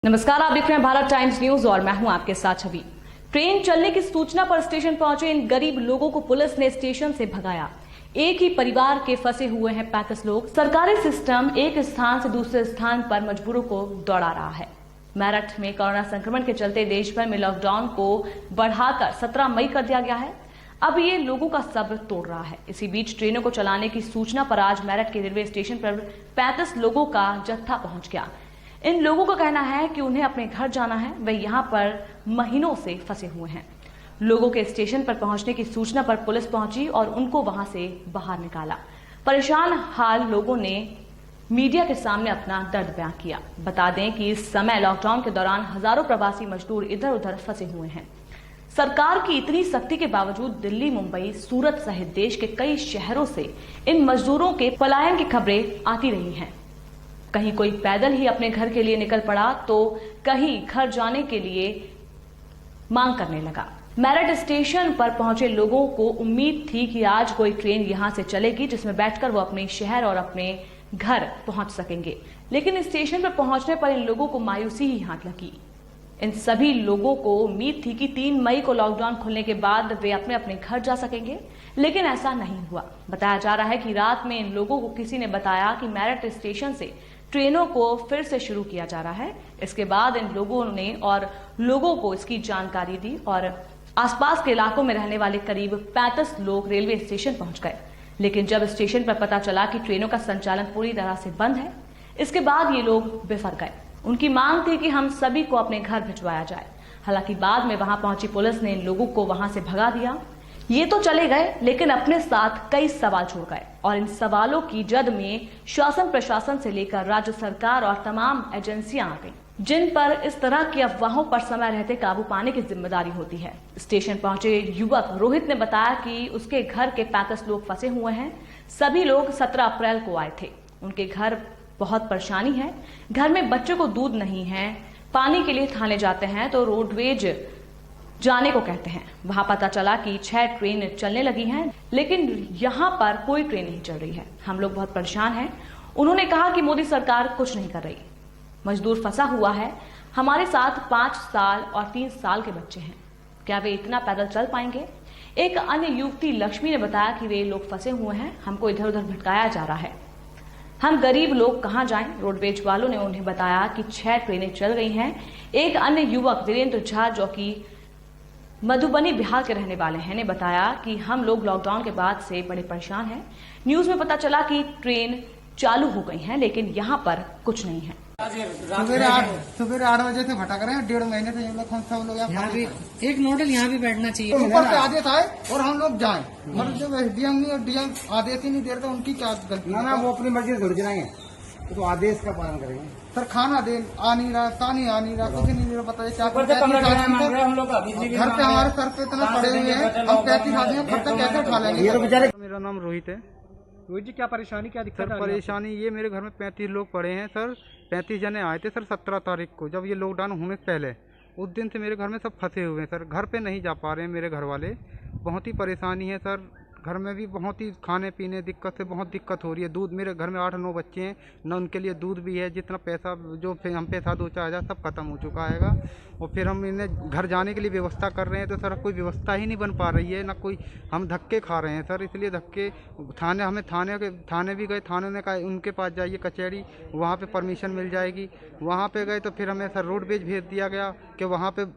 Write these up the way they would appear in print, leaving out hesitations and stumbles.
नमस्कार, आप देख रहे हैं भारत टाइम्स न्यूज और मैं हूं आपके साथ छवि। ट्रेन चलने की सूचना पर स्टेशन पहुंचे इन गरीब लोगों को पुलिस ने स्टेशन से भगाया। एक ही परिवार के फंसे हुए हैं 35 लोग। सरकारी सिस्टम एक स्थान से दूसरे स्थान पर मजदूरों को दौड़ा रहा है। मेरठ में कोरोना संक्रमण के चलते देश भर में लॉकडाउन को बढ़ाकर 17 मई कर दिया गया है। अब ये लोगों का सब्र तोड़ रहा है। इसी बीच ट्रेनों को चलाने की सूचना पर आज मेरठ के रेलवे स्टेशन पर 35 लोगों का जत्था पहुंच गया। इन लोगों का कहना है कि उन्हें अपने घर जाना है, वे यहाँ पर महीनों से फंसे हुए हैं। लोगों के स्टेशन पर पहुंचने की सूचना पर पुलिस पहुंची और उनको वहां से बाहर निकाला। परेशान हाल लोगों ने मीडिया के सामने अपना दर्द बयां किया। बता दें कि इस समय लॉकडाउन के दौरान हजारों प्रवासी मजदूर इधर उधर फंसे हुए हैं। सरकार की इतनी सख्ती के बावजूद दिल्ली, मुंबई, सूरत सहित देश के कई शहरों से इन मजदूरों के पलायन की खबरें आती रही हैं। कहीं कोई पैदल ही अपने घर के लिए निकल पड़ा तो कहीं घर जाने के लिए मांग करने लगा। मेरठ स्टेशन पर पहुंचे लोगों को उम्मीद थी कि आज कोई ट्रेन यहां से चलेगी जिसमें बैठकर वो अपने शहर और अपने घर पहुंच सकेंगे, लेकिन स्टेशन पर पहुंचने पर इन लोगों को मायूसी ही हाथ लगी। इन सभी लोगों को उम्मीद थी कि 3 मई को लॉकडाउन खुलने के बाद वे अपने अपने घर जा सकेंगे, लेकिन ऐसा नहीं हुआ। बताया जा रहा है कि रात में इन लोगों को किसी ने बताया कि मेरठ स्टेशन से ट्रेनों को फिर से शुरू किया जा रहा है। इसके बाद इन लोगों ने और लोगों को इसकी जानकारी दी और आसपास के इलाकों में रहने वाले करीब 35 लोग रेलवे स्टेशन पहुंच गए। लेकिन जब स्टेशन पर पता चला कि ट्रेनों का संचालन पूरी तरह से बंद है, इसके बाद ये लोग बेफर गए। उनकी मांग थी कि हम सभी को अपने घर भिजवाया जाए। हालांकि बाद में वहां पहुंची पुलिस ने इन लोगों को वहां से भगा दिया। ये तो चले गए, लेकिन अपने साथ कई सवाल छोड़ गए और इन सवालों की जद में शासन प्रशासन से लेकर राज्य सरकार और तमाम एजेंसियां आ गई, जिन पर इस तरह की अफवाहों पर समय रहते काबू पाने की जिम्मेदारी होती है। स्टेशन पहुंचे युवक रोहित ने बताया कि उसके घर के 35 लोग फंसे हुए हैं। सभी लोग 17 अप्रैल को आए थे। उनके घर बहुत परेशानी है। घर में बच्चों को दूध नहीं है, पानी के लिए थाने जाते हैं तो रोडवेज जाने को कहते हैं। वहां पता चला कि 6 ट्रेन चलने लगी हैं, लेकिन यहां पर कोई ट्रेन नहीं चल रही है। हम लोग बहुत परेशान हैं। उन्होंने कहा कि मोदी सरकार कुछ नहीं कर रही। मजदूर फंसा हुआ है। हमारे साथ 5 साल और 3 साल के बच्चे हैं। क्या वे इतना पैदल चल पाएंगे? एक अन्य युवती लक्ष्मी ने बताया कि वे लोग फंसे हुए हैं, हमको इधर उधर भटकाया जा रहा है, हम गरीब लोग कहां जाएं? रोडवेज वालों ने उन्हें बताया कि 6 ट्रेनें चल गई हैं। एक अन्य युवक वीरेंद्र झा, जो कि मधुबनी बिहार के रहने वाले हैं, ने बताया कि हम लोग लॉकडाउन के बाद से बड़े परेशान हैं। न्यूज में पता चला कि ट्रेन चालू हो गई हैं, लेकिन यहाँ पर कुछ नहीं है। सुबह 8 बजे से भटक रहे हैं। 1.5 महीने से हम सब लोग यहाँ भी एक मॉडल यहाँ भी बैठना चाहिए। ऊपर से आदेश आए और हम लोग जाएं, मतलब जब एसडीएम और डीएम आदेश ही नहीं दे रहे तो उनकी क्या गलती? ना वो अपनी मर्जी से थोड़ी चलाएंगे, तो आदेश का पालन करेंगे। सर खाना दे आ नहीं रहा, पानी आ नहीं रहा, कुछ नहीं दे रहा, पता है क्या हम लोग घर पे हमारे सर पे इतना पड़े हुए हैं। हम 35 आदमी हैं, घर पे कैसे उठा लेंगे? ये तो बेचारे। मेरा नाम रोहित है। रोहित जी, क्या परेशानी, क्या दिक्कत? सर परेशानी ये, मेरे घर में 35 लोग पड़े हैं सर। 35 जने आए थे सर 17 तारीख को, जब ये लॉकडाउन होने से पहले। उस दिन से मेरे घर में सब फंसे हुए हैं सर। घर पे नहीं जा पा रहे हैं मेरे घर वाले। बहुत ही परेशानी है सर। घर में भी बहुत ही खाने पीने दिक्कत से बहुत दिक्कत हो रही है। दूध, मेरे घर में 8-9 बच्चे हैं न, उनके लिए दूध भी है। जितना पैसा जो हम पैसा 2-4 हज़ार सब खत्म हो चुका है। और फिर हम इन्हें घर जाने के लिए व्यवस्था कर रहे हैं तो सर कोई व्यवस्था ही नहीं बन पा रही है, ना कोई। हम धक्के खा रहे हैं सर, इसलिए धक्के। थाने भी गए। थाने ने कहा उनके पास जाइए कचहरी, वहाँ पे परमिशन मिल जाएगी। वहाँ पे गए तो फिर हमें सर रोडवेज भेज दिया गया कि वहाँ पे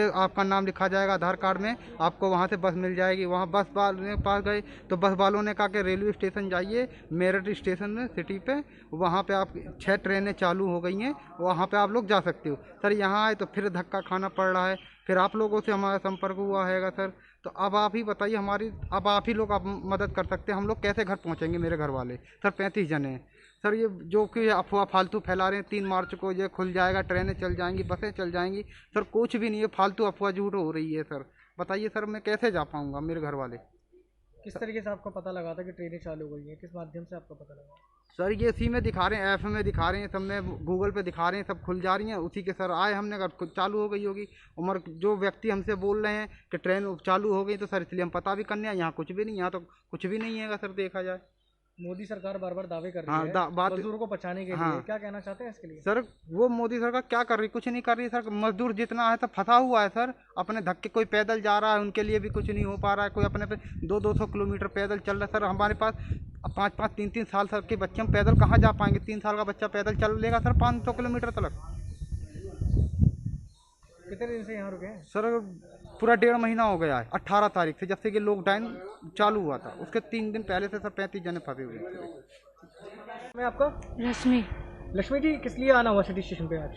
आपका नाम लिखा जाएगा आधार कार्ड में, आपको वहाँ से बस मिल जाएगी। वहाँ बस वाले के पास गए तो बस वालों ने कहा कि रेलवे स्टेशन जाइए, मेरठ स्टेशन में सिटी पे, वहाँ पे आप 6 ट्रेनें चालू हो गई हैं, वहाँ पे आप लोग जा सकते हो। सर यहाँ आए तो फिर धक्का खाना पड़ रहा है। फिर आप लोगों से हमारा संपर्क हुआ है सर, तो अब आप ही बताइए अब आप ही लोग आप मदद कर सकते हैं। हम लोग कैसे घर पहुँचेंगे? मेरे घर वाले सर 35 जने हैं सर। ये जो कि अफवाह फालतू फैला रहे हैं, 3 मार्च को ये खुल जाएगा, ट्रेनें चल जाएंगी, बसें चल जाएंगी, सर कुछ भी नहीं है। फालतू अफवाह झूठ हो रही है सर। बताइए सर, मैं कैसे जा पाऊँगा? मेरे घर वाले। किस तरीके से आपको पता लगा था कि ट्रेनें चालू हो गई हैं? किस माध्यम से आपको पता लगा? सर ये इसी में दिखा रहे हैं, ऐप में दिखा रहे हैं, सब में गूगल पे दिखा रहे हैं, सब खुल जा रही हैं। उसी के सर आए, हमने कहा खुद चालू हो गई होगी। उमर जो व्यक्ति हमसे बोल रहे हैं कि ट्रेन चालू हो गई, तो सर इसलिए हम पता भी करने आए। यहाँ कुछ भी नहीं, यहाँ तो कुछ भी नहीं है सर, देखा जाए। मोदी सरकार बार बार दावे कर हाँ, रही है बात मजदूरों को बचाने के हाँ। लिए, क्या कहना चाहते हैं इसके लिए? सर वो मोदी सरकार क्या कर रही, कुछ नहीं कर रही सर। मजदूर जितना है सब फंसा हुआ है सर, अपने धक्के, कोई पैदल जा रहा है उनके लिए भी कुछ नहीं हो पा रहा है, कोई अपने पे 200 किलोमीटर पैदल चल रहा है सर। हमारे पास 5-5, 3-3 साल सर के बच्चे, हम पैदल कहाँ जा पाएंगे? 3 साल का बच्चा पैदल चल लेगा सर 500 किलोमीटर तक? कितने दिन से यहाँ रुके हैं? सर पूरा 1.5 महीना हो गया है, 18 तारीख से, जब से कि लॉकडाउन चालू हुआ था उसके 3 दिन पहले से सर 35 जने फंसे हुए हैं। मैं आपका रश्मि। लक्ष्मी जी, किस लिए आना हुआ सिटी स्टेशन पे आज?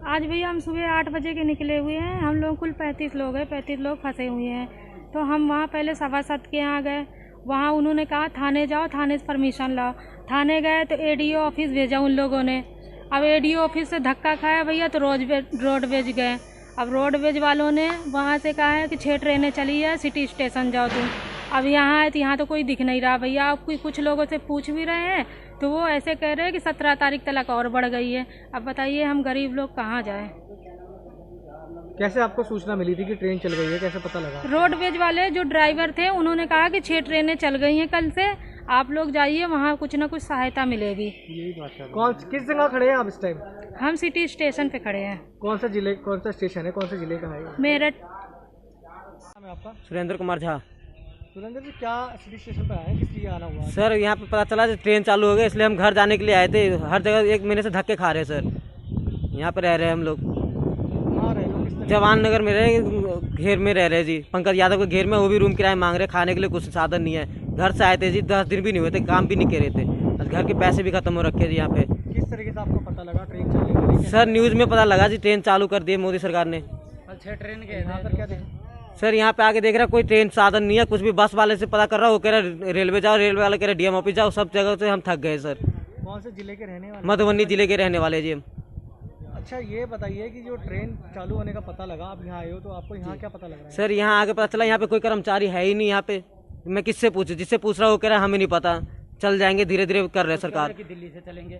आज भैया हम सुबह 8 बजे के निकले हुए हैं। हम लोग कुल 35 लोग हैं, 35 लोग फंसे हुए हैं। तो हम वहाँ पहले सभासद के यहाँ गए, वहाँ उन्होंने कहा थाने जाओ, थाने से परमिशन लाओ। थाने गए तो एडीओ ऑफिस भेजा उन लोगों ने। अब एडीओ ऑफिस से धक्का खाया भैया तो रोडवेज गए। अब रोडवेज वालों ने वहाँ से कहा है कि 6 ट्रेनें चली है, सिटी स्टेशन जाओ तुम। अब यहाँ है तो यहाँ तो कोई दिख नहीं रहा भैया। अब कुछ लोगों से पूछ भी रहे हैं तो वो ऐसे कह रहे हैं कि 17 तारीख तक और बढ़ गई है। अब बताइए हम गरीब लोग कहाँ जाएं? कैसे आपको सूचना मिली थी कि ट्रेन चल गई है, कैसे पता लगा? रोडवेज वाले जो ड्राइवर थे उन्होंने कहा कि 6 ट्रेनें चल गई हैं कल से, आप लोग जाइए, वहाँ कुछ ना कुछ सहायता मिलेगी। यही बात है। किस जगह खड़े हैं आप इस टाइम? हम सिटी स्टेशन पे खड़े हैं। कौन सा स्टेशन है, कौन से जिले का है? मेरठ। नाम है आपका? सुरेंद्र कुमार झा। सुरेंद्र जी, क्या सिटी स्टेशन पे आए हैं, किस लिए आना हुआ? सर यहाँ पे पता चला ट्रेन चालू हो गई, इसलिए हम घर जाने के लिए आए थे। हर जगह 1 महीने से धक्के खा रहे हैं सर। यहाँ पे रह रहे हैं हम लोग, कहाँ रहे हो? किस तरह? जवान नगर में रहे, घेर में रह रहे जी। पंकज यादव के घेर में, वो भी रूम किराया मांग रहे, खाने के लिए कुछ साधन नहीं है। घर से आए थे जी, 10 दिन भी नहीं हुए थे, काम भी नहीं कर रहे थे, घर के पैसे भी खत्म हो रखे जी यहाँ पे। किस तरीके से आपको पता लगा ट्रेन चलने वाली है? सर न्यूज़ में पता लगा जी, ट्रेन चालू कर दी मोदी सरकार ने। 6 ट्रेन के यहाँ पर क्या देखा? सर यहाँ पे आके देख रहा कोई ट्रेन साधन नहीं है, कुछ भी। बस वाले से पता कर रहा, वो कह रहा रेलवे जाओ, रेलवे वाले कह रहे डीएम ऑफिस जाओ। सब जगह से हम थक गए सर। कौन से जिले के रहने वाले? मधुबनी जिले के रहने वाले जी हम। अच्छा, ये बताइए कि जो ट्रेन चालू होने का पता लगा, आप यहाँ आए हो तो आपको यहाँ क्या पता लग रहा है? सर यहाँ आके पता चला यहाँ पे कोई कर्मचारी है ही नहीं यहाँ पे। मैं किससे पूछूं? जिससे पूछ रहा हूँ वो कह रहा है हमें नहीं पता, चल जाएंगे, धीरे धीरे कर रहे हैं सरकार। दिल्ली से चलेंगे।